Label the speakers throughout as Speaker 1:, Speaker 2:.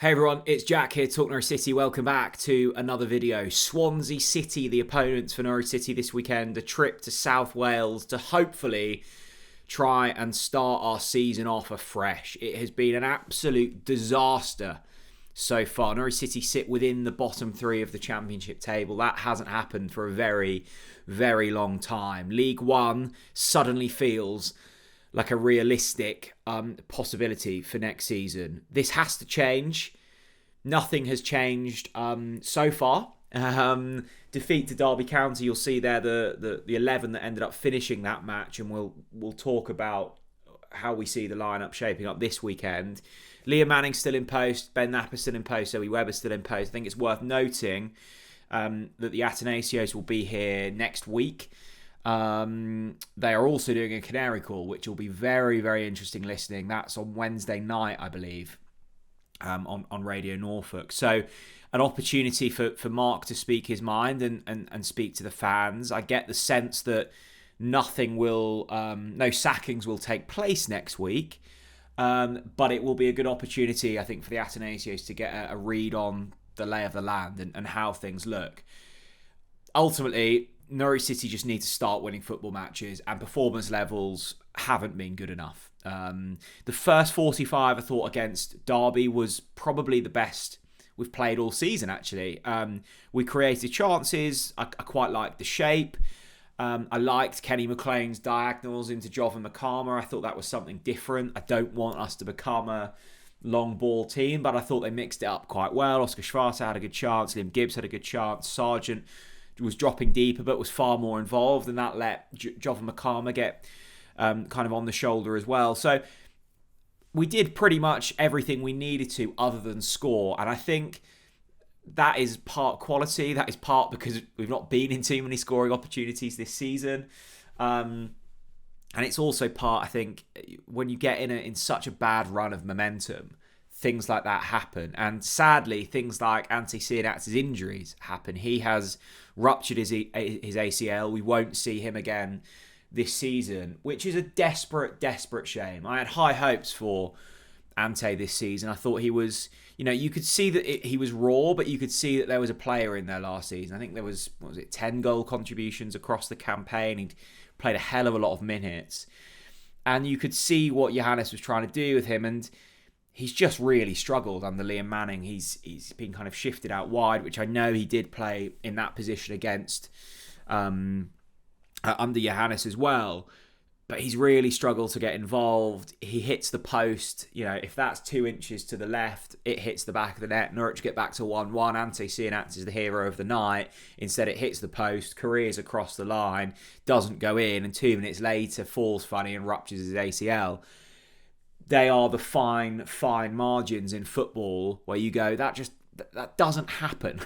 Speaker 1: Hey everyone, it's Jack here, TalkNorwichCity. City. Welcome back to another video. Swansea City, the opponents for Norwich City this weekend. A trip to South Wales to hopefully try and start our season off afresh. It has been an absolute disaster so far. Norwich City sit within the bottom three of the Championship table. That hasn't happened for a very, very long time. League One suddenly feels like a realistic possibility for next season. This has to change. Nothing has changed so far. Defeat to Derby County, you'll see there the 11 that ended up finishing that match, and we'll talk about how we see the lineup shaping up this weekend. Liam Manning's still in post, Ben Knapper's still in post, Zoe Webber's still in post. I think it's worth noting that the Atanasios will be here next week. They are also doing a Canary Call, which will be very, very interesting listening. That's on Wednesday night, I believe, on Radio Norfolk. So an opportunity for Mark to speak his mind and speak to the fans. I get the sense that no sackings will take place next week, but it will be a good opportunity, I think, for the Atanasios to get a read on the lay of the land and how things look. Ultimately, Norwich City just need to start winning football matches, and performance levels haven't been good enough. The first 45, I thought, against Derby was probably the best we've played all season, actually. We created chances. I quite liked the shape. I liked Kenny McLean's diagonals into Jovan Makama. I thought that was something different. I don't want us to become a long ball team, but I thought they mixed it up quite well. Oscar Schwarzer had a good chance. Liam Gibbs had a good chance. Sargent was dropping deeper but was far more involved, and that let Jovan Makama get kind of on the shoulder as well. So we did pretty much everything we needed to other than score, and I think that is part quality. That is part because we've not been in too many scoring opportunities this season, and it's also part, I think, when you get in such a bad run of momentum, things like that happen. And sadly, things like Ante Cianatz's injuries happen. He has ruptured his ACL. We won't see him again this season, which is a desperate, desperate shame. I had high hopes for Ante this season. I thought he was, you could see that he was raw, but you could see that there was a player in there last season. I think there was, 10 goal contributions across the campaign. He'd played a hell of a lot of minutes. And you could see what Johannes was trying to do with him, and he's just really struggled under Liam Manning. He's been kind of shifted out wide, which I know he did play in that position against under Johannes as well. But he's really struggled to get involved. He hits the post. If that's 2 inches to the left, it hits the back of the net. Norwich get back to 1-1. Ante Cianatz is the hero of the night. Instead, it hits the post, careers across the line, doesn't go in, and 2 minutes later falls funny and ruptures his ACL. They are the fine margins in football where you go, that doesn't happen.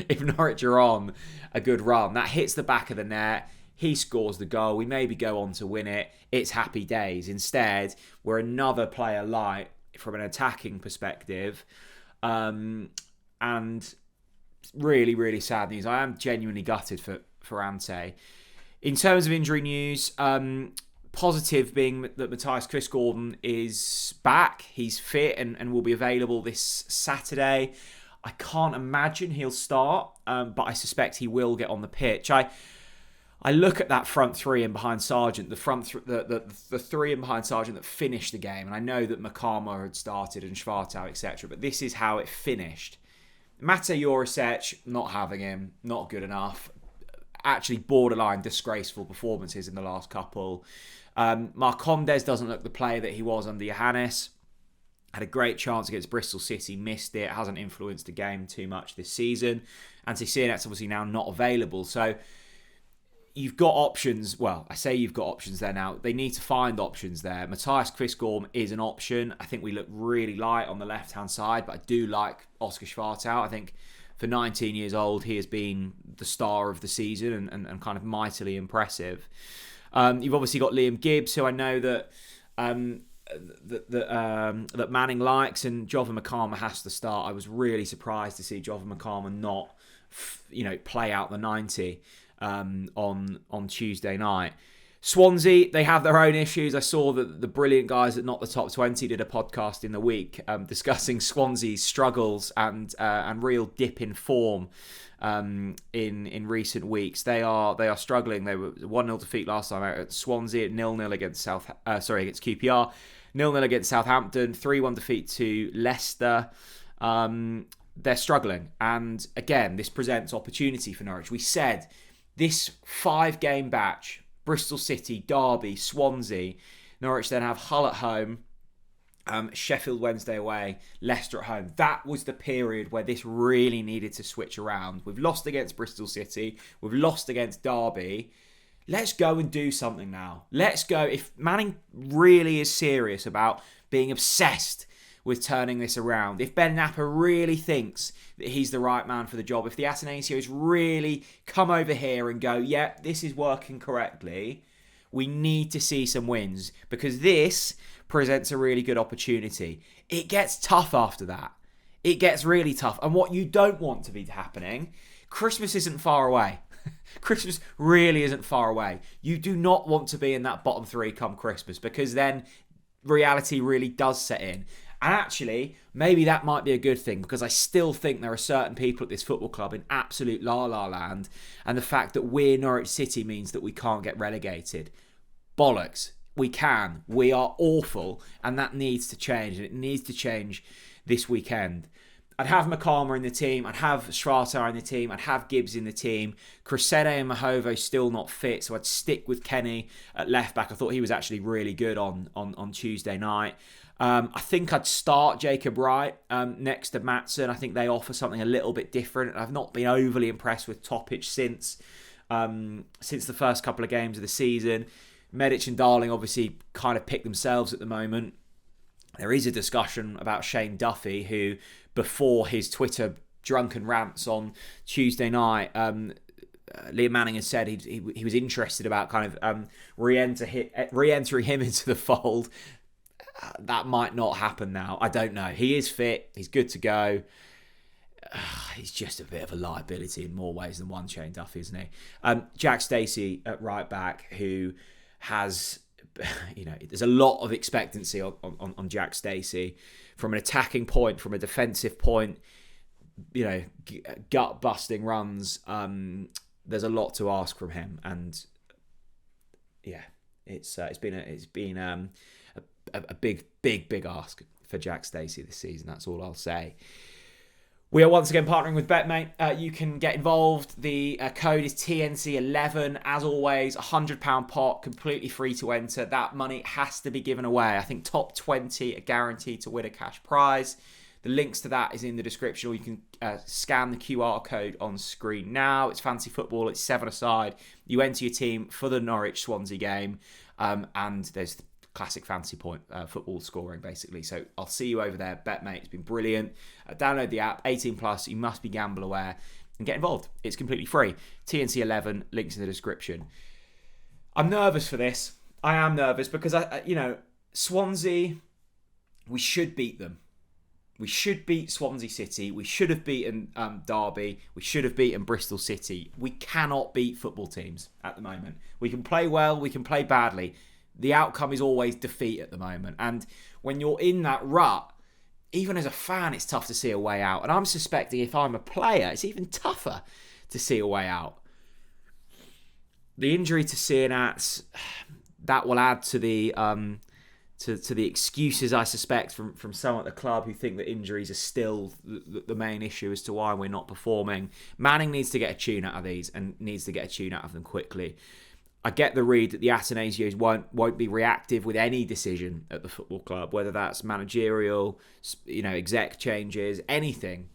Speaker 1: If Norwich are on a good run, that hits the back of the net, he scores the goal, we maybe go on to win it, it's happy days. Instead, we're another player light from an attacking perspective, and really, really sad news. I am genuinely gutted for Ante. In terms of injury news, positive being that Matthias Chris-Gordon is back. He's fit and will be available this Saturday. I can't imagine he'll start, but I suspect he will get on the pitch. I look at that front three and behind Sargent, the three and behind Sargent that finished the game, and I know that Makama had started and Schwartau, etc., but this is how it finished. Mate Jurisic, not having him, not good enough. Actually borderline disgraceful performances in the last couple. Marcondes doesn't look the player that he was under Johannes. Had a great chance against Bristol City, missed it. Hasn't influenced the game too much this season. Ante Cianat's obviously now not available. So you've got options. Well, I say you've got options there now. They need to find options there. Matthias Chris-Gordon is an option. I think we look really light on the left-hand side, but I do like Oscar Schwartau. I think for 19 years old, he has been the star of the season and kind of mightily impressive. You've obviously got Liam Gibbs, who I know that Manning likes, and Jovan Makama has to start. I was really surprised to see Jovan Makama not, play out the 90 on Tuesday night. Swansea, they have their own issues. I saw that the brilliant guys at Not the Top 20 did a podcast in the week discussing Swansea's struggles and real dip in form in recent weeks. They are struggling. They were 1-0 defeat last time out at Swansea, 0-0 against against QPR, 0-0 against Southampton, 3-1 defeat to Leicester. They're struggling, and again, this presents opportunity for Norwich. We said this 5-game batch: Bristol City, Derby, Swansea. Norwich then have Hull at home, Sheffield Wednesday away, Leicester at home. That was the period where this really needed to switch around. We've lost against Bristol City. We've lost against Derby. Let's go and do something now. Let's go. If Manning really is serious about being obsessed with turning this around, if Ben Napper really thinks that he's the right man for the job, if the Atenasios really come over here and go, yeah, this is working correctly, we need to see some wins, because this presents a really good opportunity. It gets tough after that. It gets really tough. And what you don't want to be happening, Christmas isn't far away. Christmas really isn't far away. You do not want to be in that bottom 3 come Christmas, because then reality really does set in. And actually, maybe that might be a good thing, because I still think there are certain people at this football club in absolute la-la land, and the fact that we're Norwich City means that we can't get relegated. Bollocks. We can. We are awful, and that needs to change, and it needs to change this weekend. I'd have Makama in the team. I'd have Schwarzer in the team. I'd have Gibbs in the team. Cressede and Mahovo still not fit, so I'd stick with Kenny at left back. I thought he was actually really good on Tuesday night. I think I'd start Jacob Wright next to Maatsen. I think they offer something a little bit different. I've not been overly impressed with Topic since the first couple of games of the season. Medic and Darling obviously kind of pick themselves at the moment. There is a discussion about Shane Duffy, who, before his Twitter drunken rants on Tuesday night, Liam Manning has said he was interested about kind of re-entering him into the fold. That might not happen now. I don't know. He is fit. He's good to go. He's just a bit of a liability in more ways than one, Shane Duffy, isn't he? Jack Stacey at right back, who has, there's a lot of expectancy on Jack Stacey from an attacking point, from a defensive point, gut-busting runs. There's a lot to ask from him, and yeah, it's been a big ask for Jack Stacey this season. That's all I'll say. We are once again partnering with Betmate. You can get involved. The code is TNC11. As always, £100 pot, completely free to enter. That money has to be given away. I think top 20 are guaranteed to win a cash prize. The links to that is in the description, or you can scan the QR code on screen now. It's fancy football. It's 7-a-side. You enter your team for the Norwich-Swansea game, and there's classic fantasy point football scoring, basically. So I'll see you over there. Betmate, it's been brilliant. Download the app, 18 plus. You must be gamble aware, and get involved. It's completely free. TNC11, links in the description. I'm nervous for this. I am nervous because Swansea, we should beat them. We should beat Swansea City. We should have beaten Derby. We should have beaten Bristol City. We cannot beat football teams at the moment. We can play well. We can play badly. The outcome is always defeat at the moment. And when you're in that rut, even as a fan, it's tough to see a way out. And I'm suspecting if I'm a player, it's even tougher to see a way out. The injury to Sienats, that will add to the to the excuses, I suspect, from some at the club who think that injuries are still the main issue as to why we're not performing. Manning needs to get a tune out of these, and needs to get a tune out of them quickly. I get the read that the Atenasios won't be reactive with any decision at the football club, whether that's managerial, exec changes, anything.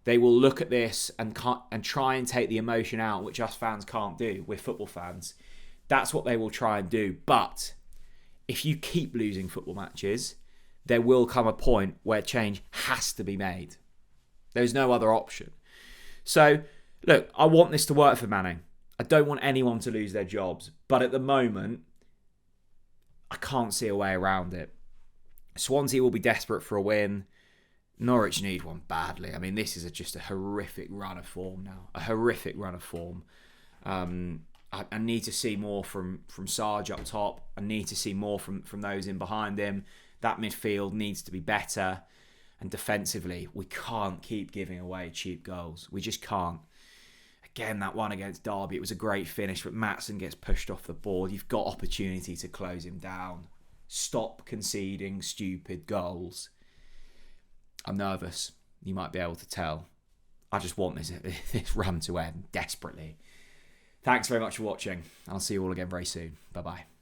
Speaker 1: They will look at this and try and take the emotion out, which us fans can't do. We're football fans. That's what they will try and do. But if you keep losing football matches, there will come a point where change has to be made. There's no other option. So, look, I want this to work for Manning. I don't want anyone to lose their jobs. But at the moment, I can't see a way around it. Swansea will be desperate for a win. Norwich need one badly. I mean, this is just a horrific run of form now. A horrific run of form. I need to see more from Sarge up top. I need to see more from those in behind him. That midfield needs to be better. And defensively, we can't keep giving away cheap goals. We just can't. Again, that one against Derby, it was a great finish, but Maatsen gets pushed off the board. You've got opportunity to close him down. Stop conceding stupid goals. I'm nervous. You might be able to tell. I just want this run to end desperately. Thanks very much for watching. I'll see you all again very soon. Bye-bye.